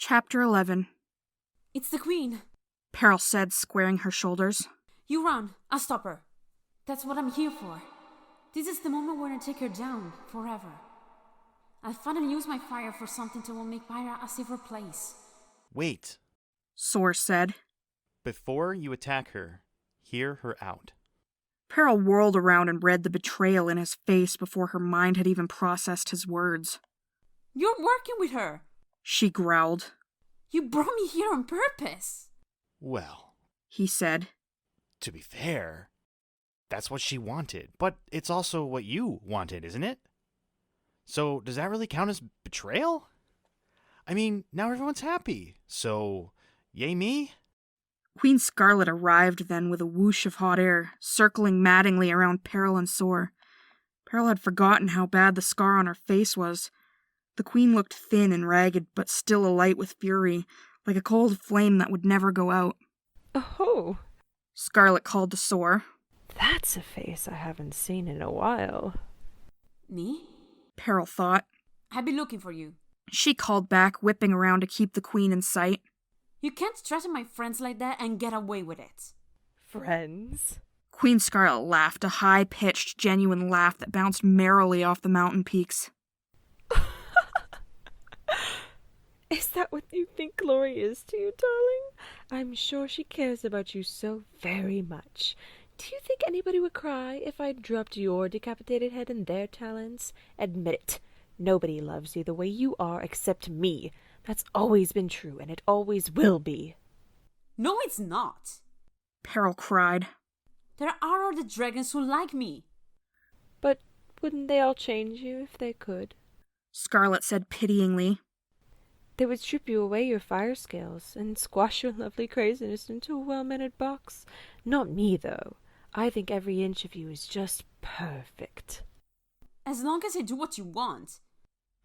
Chapter 11. It's the Queen, Peril said, squaring her shoulders. You run, I'll stop her. That's what I'm here for. This is the moment we're gonna take her down, forever. I'll finally use my fire for something that will make Pyra a safer place. Wait. Soar said. Before you attack her, hear her out. Peril whirled around and read the betrayal in his face before her mind had even processed his words. You're working with her! She growled. You brought me here on purpose! Well, he said. To be fair, that's what she wanted, but it's also what you wanted, isn't it? So does that really count as betrayal? I mean, now everyone's happy, so yay me? Queen Scarlet arrived then with a whoosh of hot air, circling maddeningly around Peril and Soar. Peril had forgotten how bad the scar on her face was. The Queen looked thin and ragged, but still alight with fury, like a cold flame that would never go out. Oh, Scarlet called to Soar. That's a face I haven't seen in a while. Me? Peril thought. I've been looking for you. She called back, whipping around to keep the Queen in sight. You can't threaten my friends like that and get away with it. Friends? Queen Scarlet laughed, a high-pitched, genuine laugh that bounced merrily off the mountain peaks. Is that what you think Glory is to you, darling? I'm sure she cares about you so very much. Do you think anybody would cry if I dropped your decapitated head in their talons? Admit it. Nobody loves you the way you are except me. That's always been true, and it always will be. No, it's not. Peril cried. There are other dragons who like me. But wouldn't they all change you if they could? Scarlet said pityingly. They would strip you away your fire scales and squash your lovely craziness into a well-mannered box. Not me, though. I think every inch of you is just perfect. As long as I do what you want.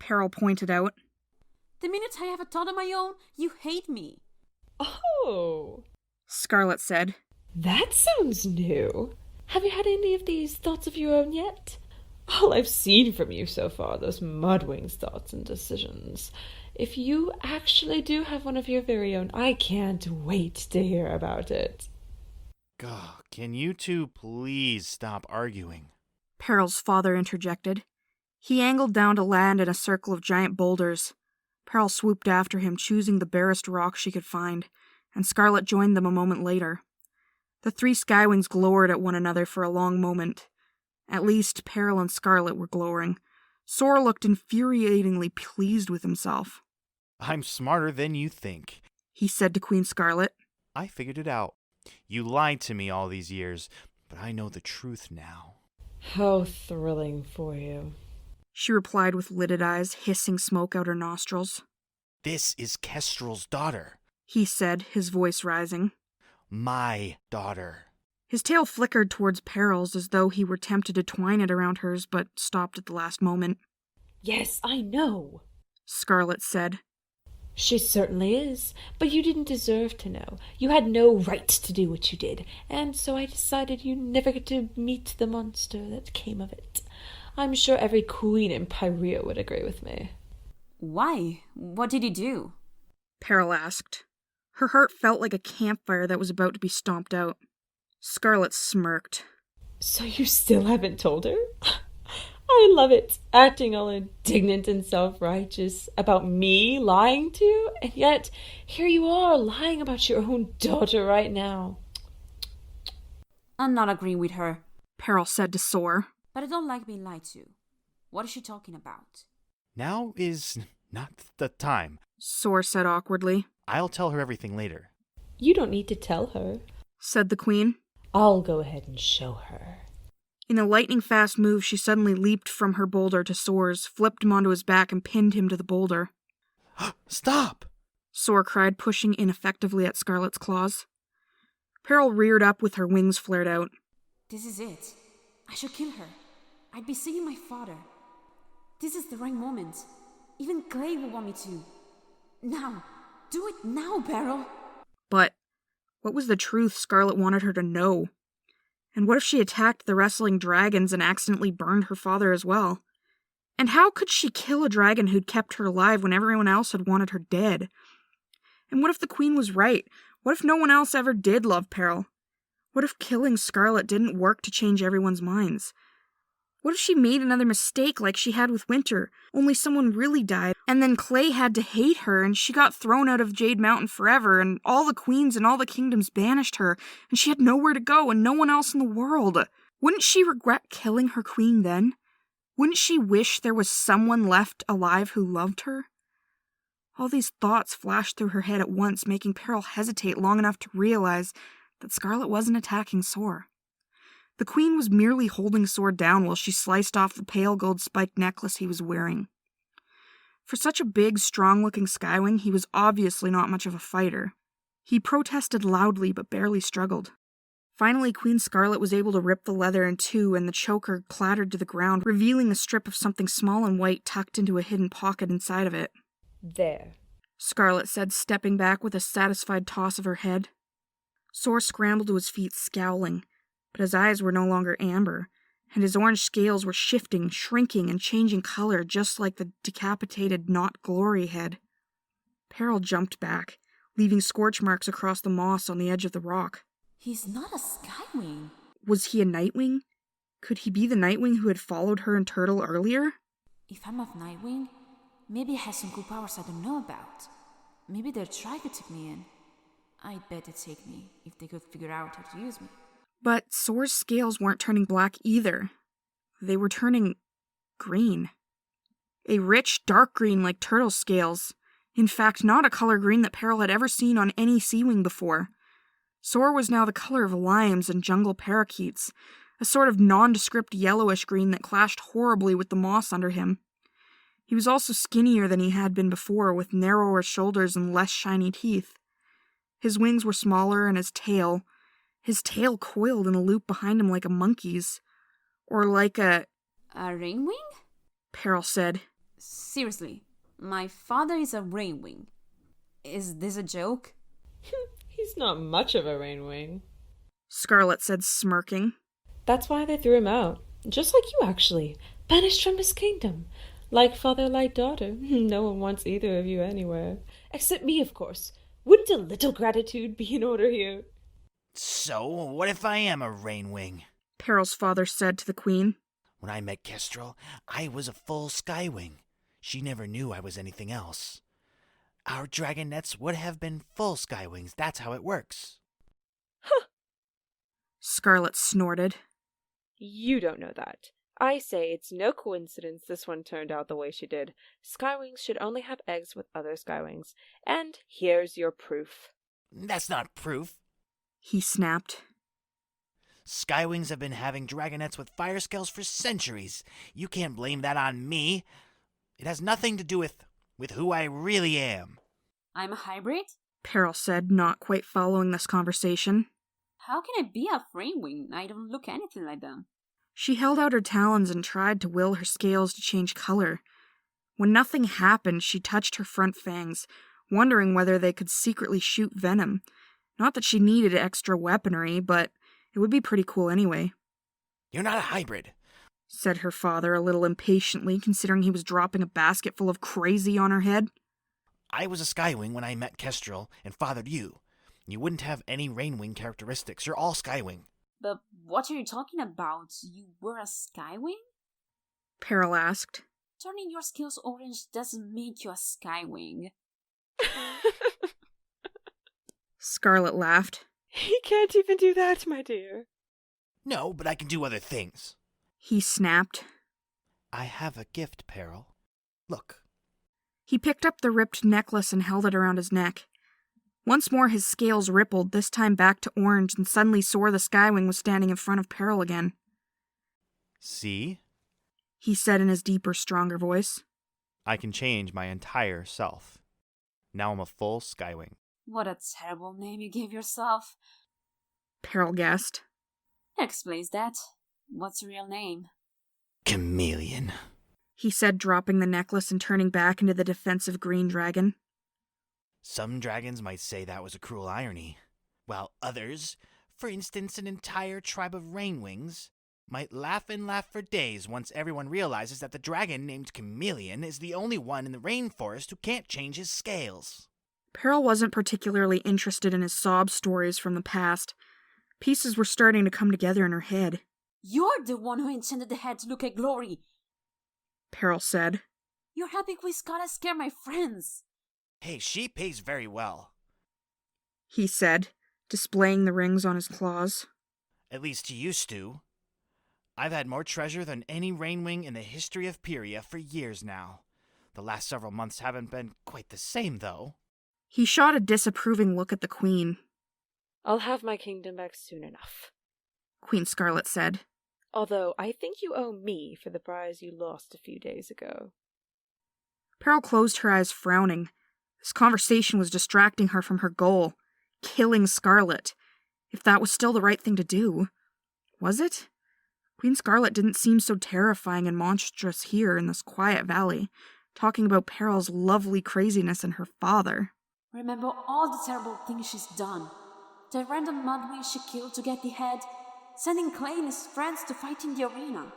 Peril pointed out. The minute I have a thought of my own, you hate me. Oh, Scarlet said. That sounds new. Have you had any of these thoughts of your own yet? All I've seen from you so far, those mudwings thoughts and decisions. If you actually do have one of your very own, I can't wait to hear about it. God, can you two please stop arguing? Peril's father interjected. He angled down to land in a circle of giant boulders. Peril swooped after him, choosing the barest rock she could find, and Scarlet joined them a moment later. The three Skywings glowered at one another for a long moment. At least, Peril and Scarlet were glowering. Soar looked infuriatingly pleased with himself. I'm smarter than you think, he said to Queen Scarlet. I figured it out. You lied to me all these years, but I know the truth now. How thrilling for you. She replied with lidded eyes, hissing smoke out her nostrils. This is Kestrel's daughter, he said, his voice rising. My daughter. His tail flickered towards Peril's as though he were tempted to twine it around hers, but stopped at the last moment. Yes, I know, Scarlet said. She certainly is, but you didn't deserve to know. You had no right to do what you did, and so I decided you never get to meet the monster that came of it. I'm sure every queen in Peril would agree with me. Why? What did he do? Peril asked. Her heart felt like a campfire that was about to be stomped out. Scarlet smirked. So you still haven't told her? I love it, acting all indignant and self-righteous about me lying to you, and yet here you are lying about your own daughter right now. I'm not agreeing with her, Peril said to Soar. but I don't like being lied to. What is she talking about? Now is not the time. Soar said awkwardly. I'll tell her everything later. You don't need to tell her, said the Queen. I'll go ahead and show her. In a lightning-fast move, she suddenly leaped from her boulder to Soar's, flipped him onto his back, and pinned him to the boulder. Stop! Soar cried, pushing ineffectively at Scarlet's claws. Peril reared up with her wings flared out. This is it. I should kill her. I'd be seeing my father. This is the right moment. Even Clay will want me to. Now. Do it now, Peril. But what was the truth Scarlet wanted her to know? And what if she attacked the wrestling dragons and accidentally burned her father as well? And how could she kill a dragon who'd kept her alive when everyone else had wanted her dead? And what if the Queen was right? What if no one else ever did love Peril? What if killing Scarlet didn't work to change everyone's minds? What if she made another mistake like she had with Winter, only someone really died, and then Clay had to hate her, and she got thrown out of Jade Mountain forever, and all the queens and all the kingdoms banished her, and she had nowhere to go and no one else in the world? Wouldn't she regret killing her queen then? Wouldn't she wish there was someone left alive who loved her? All these thoughts flashed through her head at once, making Peril hesitate long enough to realize that Scarlet wasn't attacking Soar. The Queen was merely holding Soar down while she sliced off the pale gold spiked necklace he was wearing. For such a big, strong-looking Skywing, he was obviously not much of a fighter. He protested loudly but barely struggled. Finally, Queen Scarlet was able to rip the leather in two, and the choker clattered to the ground, revealing a strip of something small and white tucked into a hidden pocket inside of it. There, Scarlet said, stepping back with a satisfied toss of her head. Soar scrambled to his feet, scowling, but his eyes were no longer amber, and his orange scales were shifting, shrinking, and changing color just like the decapitated Not Glory head. Peril jumped back, leaving scorch marks across the moss on the edge of the rock. He's not a Skywing. Was he a Nightwing? Could he be the Nightwing who had followed her and Turtle earlier? If I'm of Nightwing, maybe it has some cool powers I don't know about. Maybe their tribe could take me in. I'd bet they'd take me if they could figure out how to use me. But Soar's scales weren't turning black either. They were turning green. A rich, dark green like Turtle's scales. In fact, not a color green that Peril had ever seen on any Seawing before. Soar was now the color of limes and jungle parakeets, a sort of nondescript yellowish green that clashed horribly with the moss under him. He was also skinnier than he had been before, with narrower shoulders and less shiny teeth. His wings were smaller, and his tail coiled in a loop behind him like a monkey's. Or like a Rainwing? Peril said. Seriously, my father is a Rainwing. Is this a joke? he's not much of a Rainwing. Scarlet said, smirking. That's why they threw him out. Just like you, actually. Banished from his kingdom. Like father, like daughter. No one wants either of you anywhere. Except me, of course. Wouldn't a little gratitude be in order here? So, what if I am a Rainwing? Peril's father said to the Queen. When I met Kestrel, I was a full Skywing. She never knew I was anything else. Our dragonets would have been full Skywings. That's how it works. Huh! Scarlet snorted. You don't know that. I say it's no coincidence this one turned out the way she did. Skywings should only have eggs with other Skywings. And here's your proof. That's not proof. He snapped. Skywings have been having dragonets with fire scales for centuries. You can't blame that on me. It has nothing to do with who I really am. I'm a hybrid? Peril said, not quite following this conversation. How can I be a Rainwing? I don't look anything like them. She held out her talons and tried to will her scales to change color. When nothing happened, she touched her front fangs, wondering whether they could secretly shoot venom. Not that she needed extra weaponry, but it would be pretty cool anyway. You're not a hybrid, said her father a little impatiently, considering he was dropping a basket full of crazy on her head. I was a Skywing when I met Kestrel and fathered you. You wouldn't have any Rainwing characteristics. You're all Skywing. But what are you talking about? You were a Skywing? Peril asked. Turning your scales orange doesn't make you a Skywing. Scarlet laughed. He can't even do that, my dear. No, but I can do other things. He snapped. I have a gift, Peril. Look. He picked up the ripped necklace and held it around his neck. Once more his scales rippled, this time back to orange, and suddenly Soar the Skywing was standing in front of Peril again. See? He said in his deeper, stronger voice. I can change my entire self. Now I'm a full Skywing. What a terrible name you gave yourself. Peril guessed. Explains that. What's your real name? Chameleon. He said, dropping the necklace and turning back into the defensive green dragon. Some dragons might say that was a cruel irony, while others, for instance an entire tribe of Rainwings, might laugh and laugh for days once everyone realizes that the dragon named Chameleon is the only one in the rainforest who can't change his scales. Peril wasn't particularly interested in his sob stories from the past. Pieces were starting to come together in her head. You're the one who intended the head to look like Glory. Peril said. You're helping Queen Scarlet scare my friends. Hey, she pays very well. He said, displaying the rings on his claws. At least he used to. I've had more treasure than any Rainwing in the history of Pyria for years now. The last several months haven't been quite the same, though. He shot a disapproving look at the Queen. I'll have my kingdom back soon enough, Queen Scarlet said. although I think you owe me for the prize you lost a few days ago. Peril closed her eyes, frowning. This conversation was distracting her from her goal, killing Scarlet. If that was still the right thing to do. Was it? Queen Scarlet didn't seem so terrifying and monstrous here in this quiet valley, talking about Peril's lovely craziness and her father. Remember all the terrible things she's done. The random mudwing she killed to get the head, sending Clay and his friends to fight in the arena,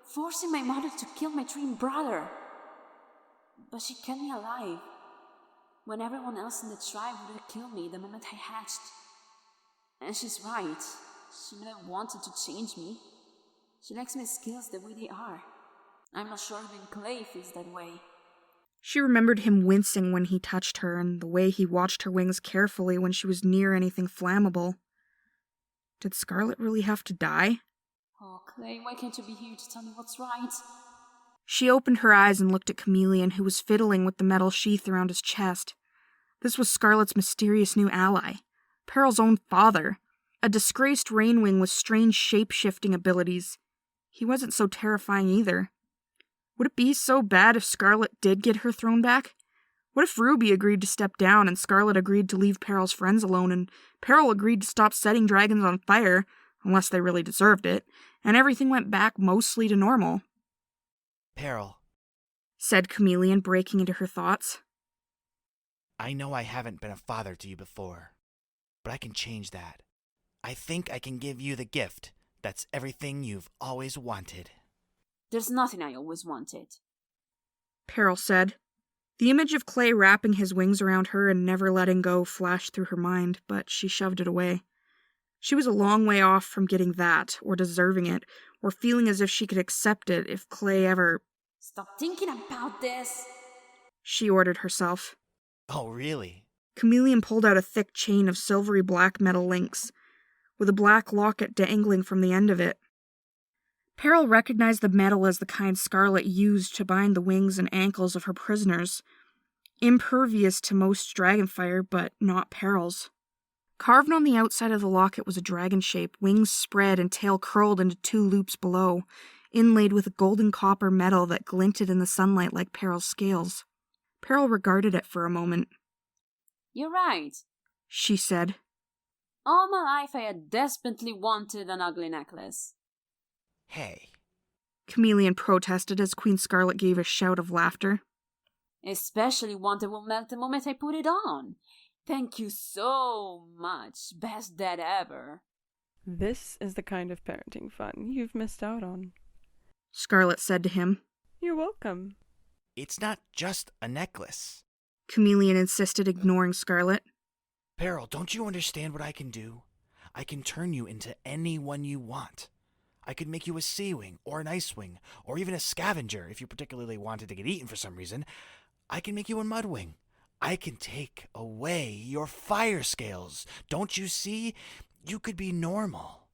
forcing my mother to kill my twin brother. But she kept me alive, when everyone else in the tribe would have killed me the moment I hatched. And she's right. She may have wanted to change me. She likes my skills the way they are. I'm not sure even Clay feels that way. She remembered him wincing when he touched her and the way he watched her wings carefully when she was near anything flammable. Did Scarlet really have to die? Oh, Clay, why can't you be here to tell me what's right? She opened her eyes and looked at Chameleon, who was fiddling with the metal sheath around his chest. This was Scarlet's mysterious new ally, Peril's own father, a disgraced Rainwing with strange shape-shifting abilities. He wasn't so terrifying either. Would it be so bad if Scarlet did get her throne back? What if Ruby agreed to step down and Scarlet agreed to leave Peril's friends alone and Peril agreed to stop setting dragons on fire, unless they really deserved it, and everything went back mostly to normal? Peril, Said Chameleon, breaking into her thoughts. I know I haven't been a father to you before, but I can change that. I think I can give you the gift that's everything you've always wanted. There's nothing I always wanted. Peril said. The image of Clay wrapping his wings around her and never letting go flashed through her mind, but she shoved it away. She was a long way off from getting that, or deserving it, or feeling as if she could accept it if Clay ever... Stop thinking about this! She ordered herself. Oh, really? Chameleon pulled out a thick chain of silvery black metal links, with a black locket dangling from the end of it. Peril recognized the metal as the kind Scarlet used to bind the wings and ankles of her prisoners, impervious to most dragonfire, but not Peril's. Carved on the outside of the locket was a dragon shape, wings spread and tail curled into two loops below, inlaid with a golden copper metal that glinted in the sunlight like Peril's scales. Peril regarded it for a moment. You're right. She said. All my life I had desperately wanted an ugly necklace. Hey. Chameleon protested as Queen Scarlet gave a shout of laughter. Especially one that will melt the moment I put it on. Thank you so much. Best dad ever. This is the kind of parenting fun you've missed out on. Scarlet said to him. You're welcome. It's not just a necklace. Chameleon insisted, ignoring Scarlet. Peril, don't you understand what I can do? I can turn you into anyone you want. I could make you a sea wing, or an ice wing, or even a scavenger if you particularly wanted to get eaten for some reason. I can make you a mudwing. I can take away your fire scales. Don't you see? You could be normal.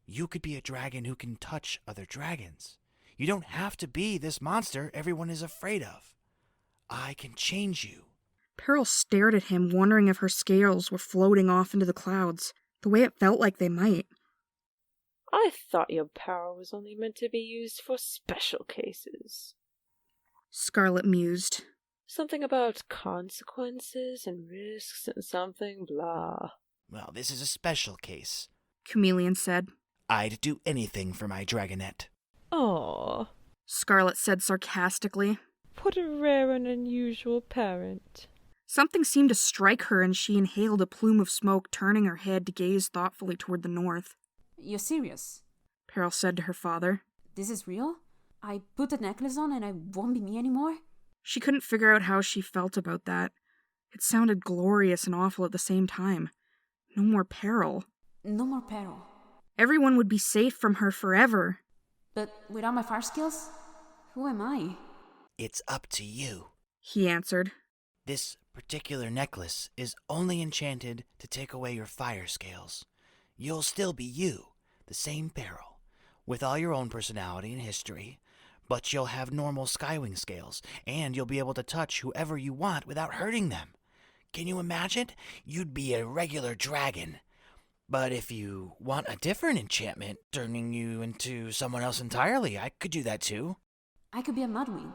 You could be a dragon who can touch other dragons. You don't have to be this monster everyone is afraid of. I can change you. Peril stared at him, wondering if her scales were floating off into the clouds, the way it felt like they might. I thought your power was only meant to be used for special cases. Scarlet mused. Something about consequences and risks and something blah. Well, this is a special case. Chameleon said. I'd do anything for my dragonette. Aw. Scarlet said sarcastically. What a rare and unusual parent. Something seemed to strike her and she inhaled a plume of smoke, turning her head to gaze thoughtfully toward the north. You're serious? Peril said to her father. This is real? I put the necklace on and I won't be me anymore? She couldn't figure out how she felt about that. It sounded glorious and awful at the same time. No more peril. No more peril. Everyone would be safe from her forever. But without my fire skills, who am I? It's up to you. He answered. This particular necklace is only enchanted to take away your fire scales. You'll still be you, the same Peril, with all your own personality and history, but you'll have normal Skywing scales, and you'll be able to touch whoever you want without hurting them. Can you imagine? You'd be a regular dragon. But if you want a different enchantment, turning you into someone else entirely, I could do that too. I could be a Mudwing.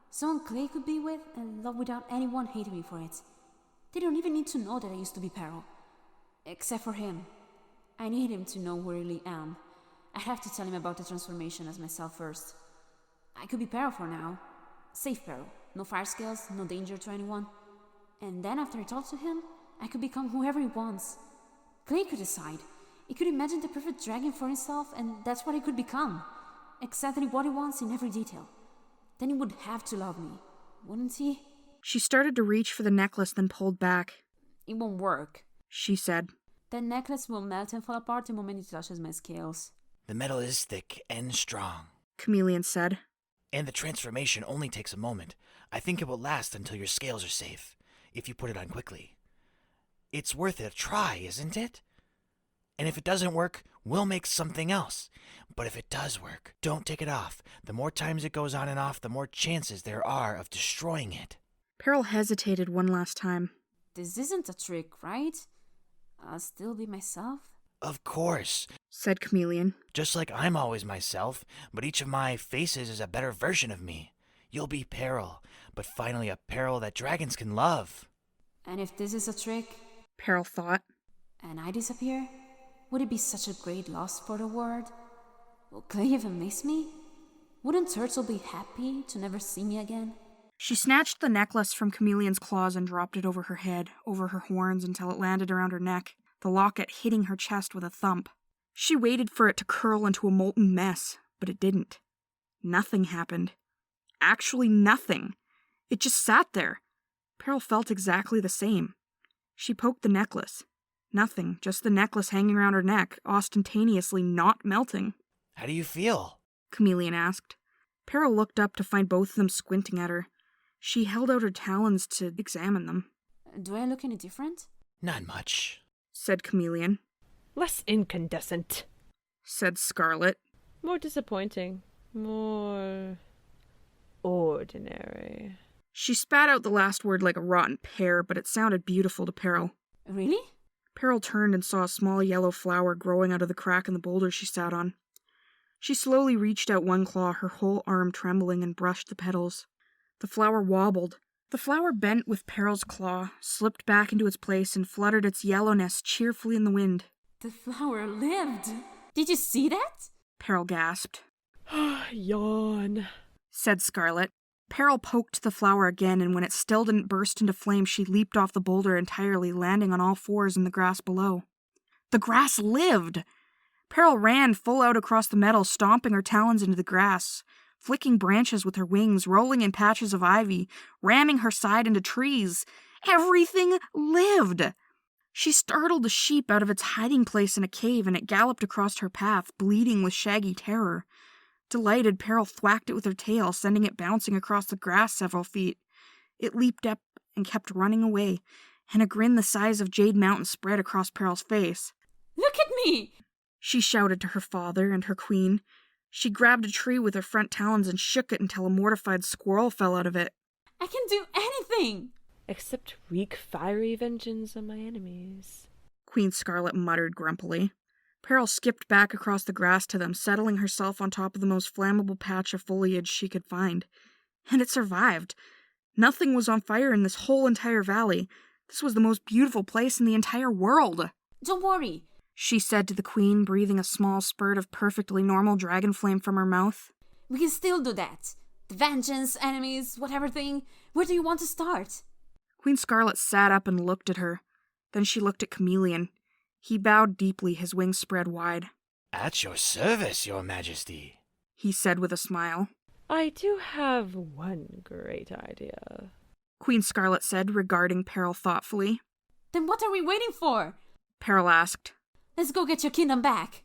Someone Clay could be with and love without anyone hating me for it. They don't even need to know that I used to be Peril. Except for him. I need him to know who I really am. I have to tell him about the transformation as myself first. I could be Peril for now. Safe Peril. No fire skills, no danger to anyone. And then after I talk to him, I could become whoever he wants. Clay could decide. He could imagine the perfect dragon for himself, and that's what he could become. Exactly what he wants in every detail. Then he would have to love me, wouldn't he? She started to reach for the necklace, then pulled back. It won't work. She said. That necklace will melt and fall apart the moment it touches my scales. The metal is thick and strong. Chameleon said. And the transformation only takes a moment. I think it will last until your scales are safe, if you put it on quickly. It's worth a try, isn't it? And if it doesn't work, we'll make something else. But if it does work, don't take it off. The more times it goes on and off, the more chances there are of destroying it. Peril hesitated one last time. This isn't a trick, right? I'll still be myself? Of course, said Chameleon. Just like I'm always myself, but each of my faces is a better version of me. You'll be Peril, but finally a Peril that dragons can love. And if this is a trick, Peril thought, and I disappear, would it be such a great loss for the world? Will Clay even miss me? Wouldn't Turtle be happy to never see me again? She snatched the necklace from Chameleon's claws and dropped it over her head, over her horns until it landed around her neck, the locket hitting her chest with a thump. She waited for it to curl into a molten mess, but it didn't. Nothing happened. Actually nothing. It just sat there. Peril felt exactly the same. She poked the necklace. Nothing, just the necklace hanging around her neck, ostentatiously not melting. How do you feel? Chameleon asked. Peril looked up to find both of them squinting at her. She held out her talons to examine them. Do I look any different? Not much, said Chameleon. Less incandescent, said Scarlet. More disappointing. More ordinary. She spat out the last word like a rotten pear, but it sounded beautiful to Peril. Really? Peril turned and saw a small yellow flower growing out of the crack in the boulder she sat on. She slowly reached out one claw, her whole arm trembling, and brushed the petals. The flower wobbled. The flower bent with Peril's claw, slipped back into its place, and fluttered its yellowness cheerfully in the wind. The flower lived! Did you see that? Peril gasped. Yawn, said Scarlet. Peril poked the flower again, and when it still didn't burst into flame, she leaped off the boulder entirely, landing on all fours in the grass below. The grass lived! Peril ran full out across the meadow, stomping her talons into the grass, flicking branches with her wings, rolling in patches of ivy, ramming her side into trees. Everything lived! She startled the sheep out of its hiding place in a cave, and it galloped across her path, bleeding with shaggy terror. Delighted, Peril thwacked it with her tail, sending it bouncing across the grass several feet. It leaped up and kept running away, and a grin the size of Jade Mountain spread across Peril's face. Look at me! She shouted to her father and her queen. She grabbed a tree with her front talons and shook it until a mortified squirrel fell out of it. I can do anything! Except wreak fiery vengeance on my enemies, Queen Scarlet muttered grumpily. Peril skipped back across the grass to them, settling herself on top of the most flammable patch of foliage she could find. And it survived. Nothing was on fire in this whole entire valley. This was the most beautiful place in the entire world. Don't worry, she said to the queen, breathing a small spurt of perfectly normal dragon flame from her mouth. We can still do that. The vengeance, enemies, whatever thing. Where do you want to start? Queen Scarlet sat up and looked at her. Then she looked at Chameleon. He bowed deeply, his wings spread wide. At your service, your majesty, he said with a smile. I do have one great idea. Queen Scarlet said, regarding Peril thoughtfully. Then what are we waiting for? Peril asked. Let's go get your kingdom back.